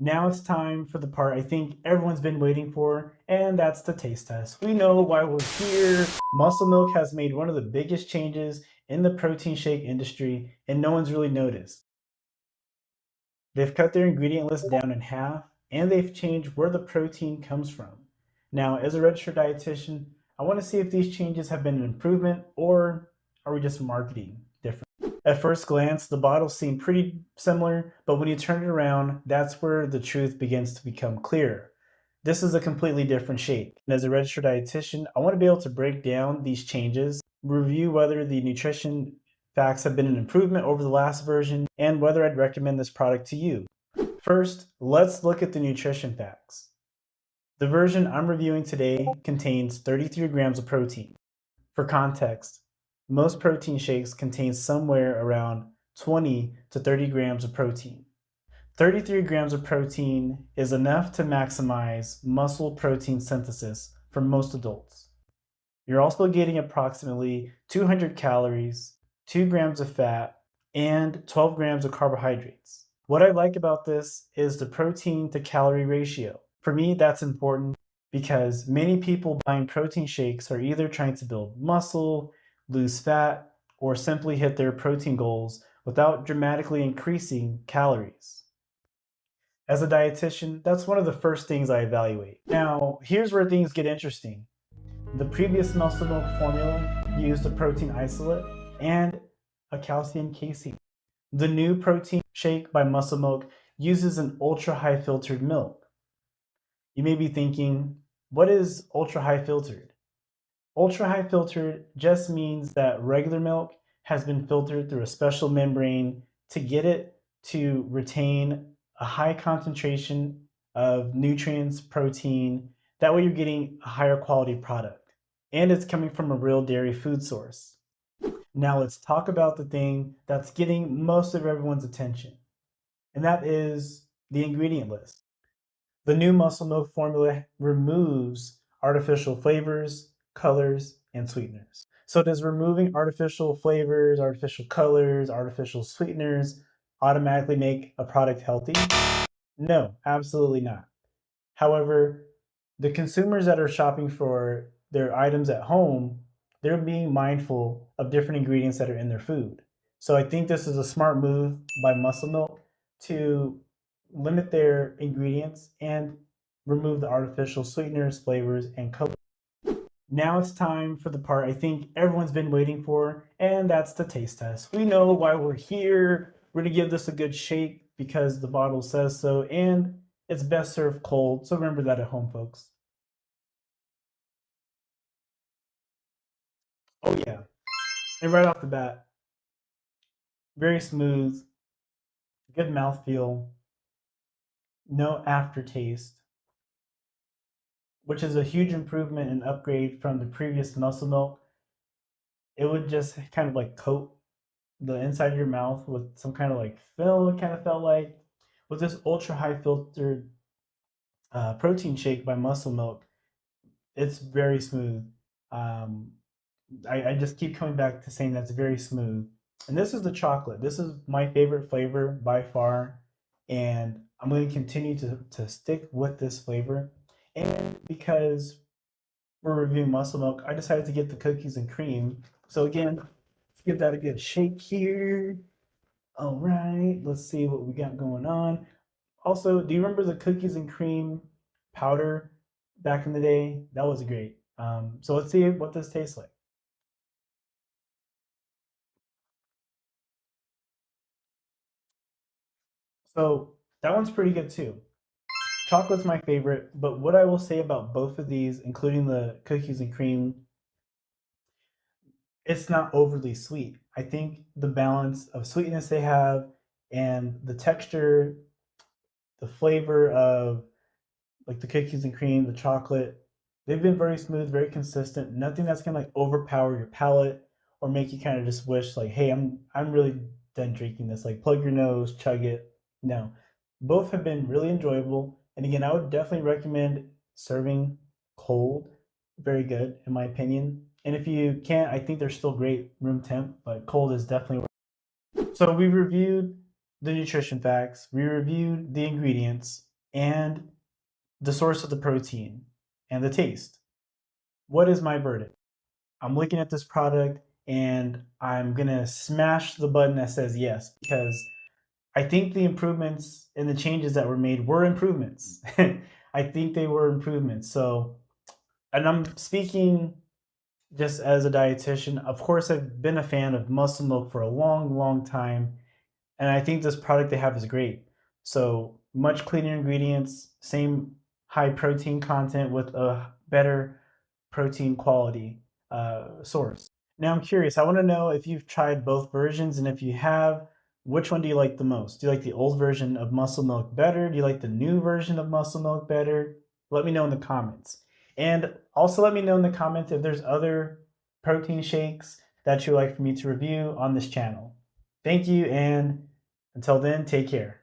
Now it's time for the part I think everyone's been waiting for, and that's the taste test. We know why we're here. Muscle Milk has made one of the biggest changes in the protein shake industry, and no one's really noticed. They've cut their ingredient list down in half, and they've changed where the protein comes from. Now, as a registered dietitian, I want to see if these changes have been an improvement or are we just marketing different. At first glance, the bottles seem pretty similar, but when you turn it around, that's where the truth begins to become clear. This is a completely different shape. And as a registered dietitian, I want to be able to break down these changes, review whether the nutrition facts have been an improvement over the last version, and whether I'd recommend this product to you. First, let's look at the nutrition facts. The version I'm reviewing today contains 33 grams of protein. For context, most protein shakes contain somewhere around 20 to 30 grams of protein. 33 grams of protein is enough to maximize muscle protein synthesis for most adults. You're also getting approximately 200 calories, 2 grams of fat, and 12 grams of carbohydrates. What I like about this is the protein to calorie ratio. For me, that's important because many people buying protein shakes are either trying to build muscle, lose fat, or simply hit their protein goals without dramatically increasing calories. As a dietitian, that's one of the first things I evaluate. Now, here's where things get interesting. The previous Muscle Milk formula used a protein isolate and a calcium casein. The new protein shake by Muscle Milk uses an ultra high filtered milk. You may be thinking, what is ultra high filtered? Ultra high filtered just means that regular milk has been filtered through a special membrane to get it to retain a high concentration of nutrients, protein. That way you're getting a higher quality product. And it's coming from a real dairy food source. Now let's talk about the thing that's getting most of everyone's attention, and that is the ingredient list. The new Muscle Milk formula removes artificial flavors, colors, and sweeteners. So does removing artificial flavors, artificial colors, artificial sweeteners automatically make a product healthy? No, absolutely not. However, the consumers that are shopping for their items at home, they're being mindful of different ingredients that are in their food. So I think this is a smart move by Muscle Milk to limit their ingredients and remove the artificial sweeteners, flavors, and colors. Now it's time for the part I think everyone's been waiting for, and that's the taste test. We know why we're here. We're gonna give this a good shake because the bottle says so, and it's best served cold. So remember that at home, folks. Oh yeah, and right off the bat, very smooth, good mouthfeel, no aftertaste, which is a huge improvement and upgrade from the previous Muscle Milk. It would just kind of like coat the inside of your mouth with some kind of like film, it kind of felt like. With this ultra high filtered protein shake by Muscle Milk, it's very smooth. Um, I just keep coming back to saying that's very smooth. And this is the chocolate. This is my favorite flavor by far. And I'm going to continue to stick with this flavor. And because we're reviewing Muscle Milk, I decided to get the cookies and cream. So again, let's give that a good shake here. All right, let's see what we got going on. Also, do you remember the cookies and cream powder back in the day? That was great. So let's see what this tastes like. So that one's pretty good too. Chocolate's my favorite, but what I will say about both of these, including the cookies and cream, it's not overly sweet. I think the balance of sweetness they have and the texture, the flavor of like the cookies and cream, the chocolate, they've been very smooth, very consistent. Nothing that's gonna like overpower your palate or make you kind of just wish like, hey, I'm really done drinking this. Like plug your nose, chug it. No. Both have been really enjoyable. And again, I would definitely recommend serving cold. Very good in my opinion. And if you can't, I think they're still great room temp, but cold is definitely. So we reviewed the nutrition facts, we reviewed the ingredients, and the source of the protein and the taste. What is my verdict? I'm looking at this product and I'm gonna smash the button that says yes, because I think the improvements and the changes that were made were improvements. I think they were improvements. So, and I'm speaking just as a dietitian. Of course, I've been a fan of muscle milk for a long, long time, and I think this product they have is great. So much cleaner ingredients, same high protein content with a better protein quality source. Now I'm curious. I want to know if you've tried both versions, and if you have, which one do you like the most? Do you like the old version of Muscle Milk better? Do you like the new version of Muscle Milk better? Let me know in the comments. And also let me know in the comments if there's other protein shakes that you'd like for me to review on this channel. Thank you, and until then, take care.